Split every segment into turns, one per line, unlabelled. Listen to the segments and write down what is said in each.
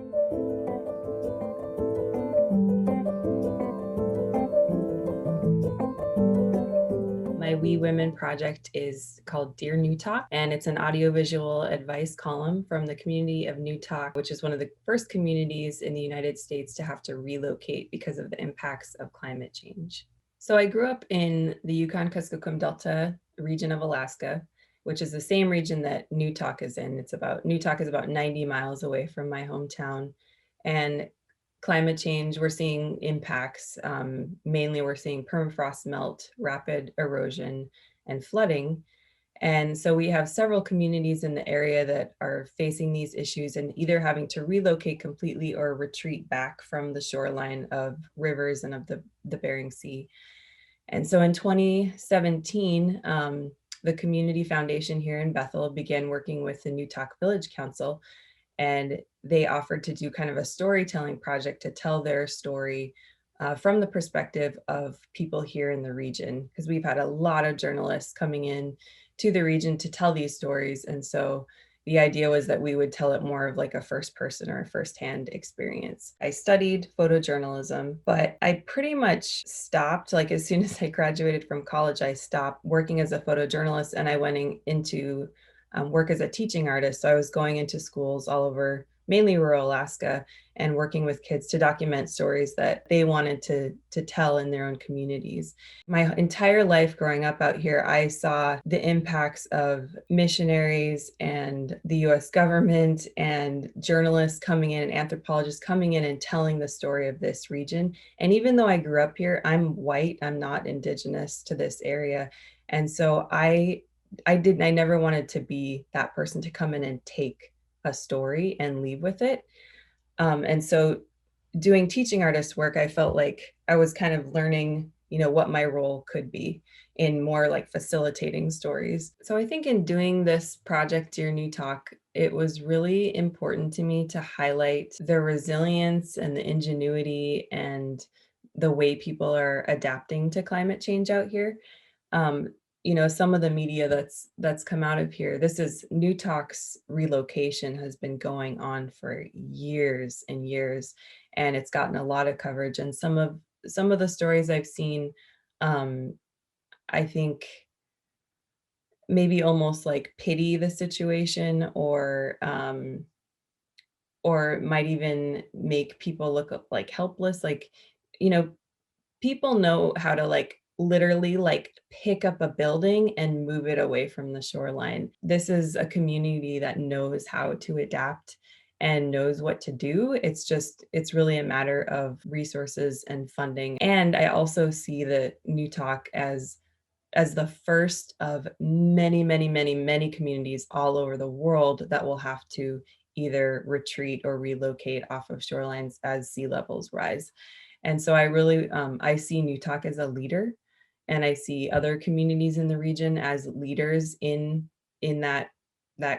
My We Women project is called Dear New Talk, and it's an audiovisual advice column from the community of New Talk, which is one of the first communities in the United States to have to relocate because of the impacts of climate change. So I grew up in the Yukon-Kuskokwim Delta region of Alaska, which is the same region that New Talk is in. New Talk is about 90 miles away from my hometown. And climate change, we're seeing impacts. Mainly, we're seeing permafrost melt, rapid erosion, and flooding. And so we have several communities in the area that are facing these issues and either having to relocate completely or retreat back from the shoreline of rivers and of the Bering Sea. And so in 2017, the Community Foundation here in Bethel began working with the New Talk Village Council, and they offered to do kind of a storytelling project to tell their story from the perspective of people here in the region, because we've had a lot of journalists coming in to the region to tell these stories. And so the idea was that we would tell it more of like a first person or a firsthand experience. I studied photojournalism, but I pretty much stopped, like as soon as I graduated from college, I stopped working as a photojournalist and I went into work as a teaching artist. So I was going into schools all over, mainly rural Alaska, and working with kids to document stories that they wanted to tell in their own communities. My entire life growing up out here, I saw the impacts of missionaries and the US government and journalists coming in and anthropologists coming in and telling the story of this region. And even though I grew up here, I'm white, I'm not indigenous to this area. And so I never wanted to be that person to come in and take a story and leave with it. And so doing teaching artist work, I felt like I was kind of learning, what my role could be in more like facilitating stories. So I think in doing this project, Dear New Talk, it was really important to me to highlight the resilience and the ingenuity and the way people are adapting to climate change out here. Um, some of the media that's come out of here, this is New Talk's relocation has been going on for years and years, and it's gotten a lot of coverage. And some of the stories I've seen, um, I think maybe almost like pity the situation or might even make people look like helpless. Like, you know, people know how to like literally like pick up a building and move it away from the shoreline. This is a community that knows how to adapt and knows what to do. It's really a matter of resources and funding. And I also see the New Talk as the first of many, many, many, many communities all over the world that will have to either retreat or relocate off of shorelines as sea levels rise. And so I really I see New Talk as a leader, and I see other communities in the region as leaders in that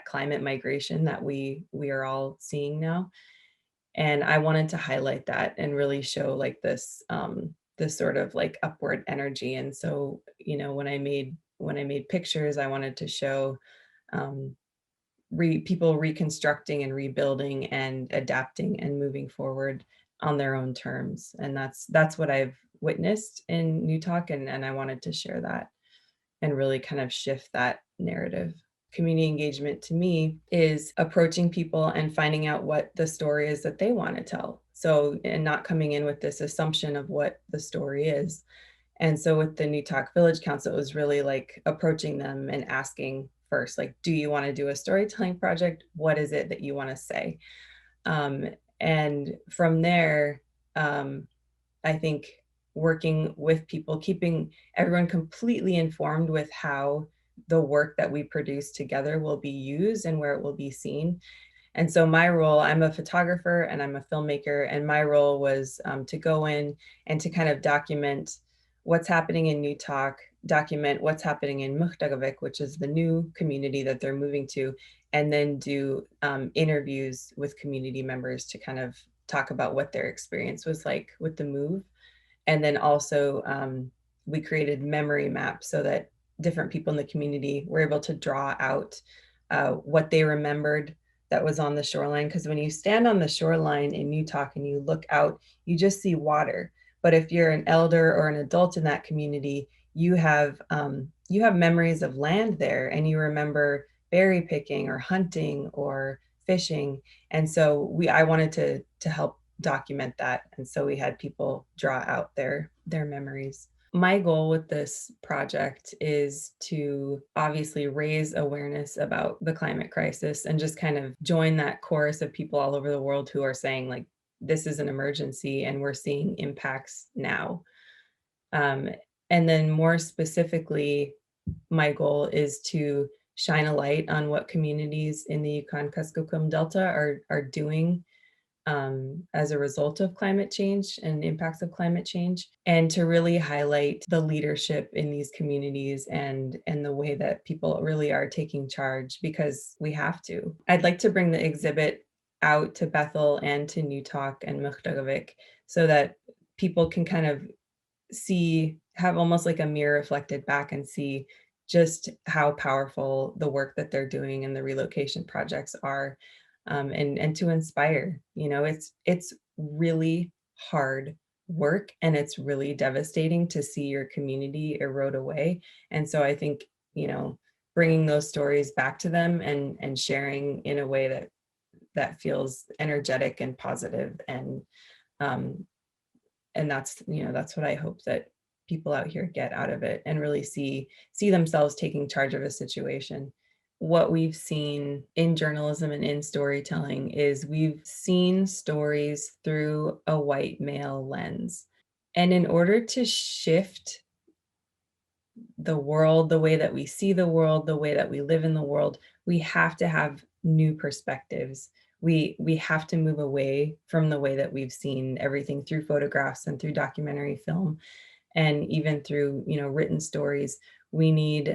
climate migration that we are all seeing now. And I wanted to highlight that and really show like this sort of like upward energy. And so, when I made pictures, I wanted to show um, people reconstructing and rebuilding and adapting and moving forward on their own terms. And that's what I've witnessed in New Talk, and I wanted to share that and really kind of shift that narrative. Community engagement to me is approaching people and finding out what the story is that they want to tell. So, and not coming in with this assumption of what the story is. And so with the New Talk Village Council, it was really like approaching them and asking first, like, do you want to do a storytelling project? What is it that you want to say? And from there, I think working with people, keeping everyone completely informed with how the work that we produce together will be used and where it will be seen. And so my role, I'm a photographer and I'm a filmmaker, and my role was to go in and to kind of document what's happening in New Talk, document what's happening in Muhtagavik, which is the new community that they're moving to, and then do interviews with community members to kind of talk about what their experience was like with the move. And then also we created memory maps so that different people in the community were able to draw out what they remembered that was on the shoreline, because when you stand on the shoreline in Utah and you look out, you just see water. But if you're an elder or an adult in that community, you have memories of land there, and you remember berry picking or hunting or fishing. And so I wanted to help document that. And so we had people draw out their memories. My goal with this project is to obviously raise awareness about the climate crisis and just kind of join that chorus of people all over the world who are saying, like, this is an emergency and we're seeing impacts now. Um, and then more specifically, my goal is to shine a light on what communities in the Yukon-Kuskokwim Delta are doing as a result of climate change and impacts of climate change, and to really highlight the leadership in these communities and the way that people really are taking charge, because we have to. I'd like to bring the exhibit out to Bethel and to Newtok and Mukhtarvik so that people can kind of have almost like a mirror reflected back and see just how powerful the work that they're doing and the relocation projects are, and to inspire. It's really hard work, and it's really devastating to see your community erode away. And so I think, bringing those stories back to them and sharing in a way that feels energetic and positive, um, and that's what I hope that people out here get out of it, and really see themselves taking charge of a situation. What we've seen in journalism and in storytelling is we've seen stories through a white male lens. And in order to shift the world, the way that we see the world, the way that we live in the world, we have to have new perspectives. We have to move away from the way that we've seen everything through photographs and through documentary film, and even through written stories. We need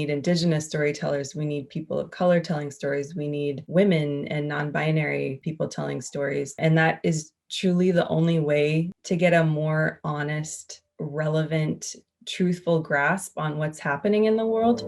Indigenous storytellers. We need people of color telling stories. We need women and non-binary people telling stories. And that is truly the only way to get a more honest, relevant, truthful grasp on what's happening in the world.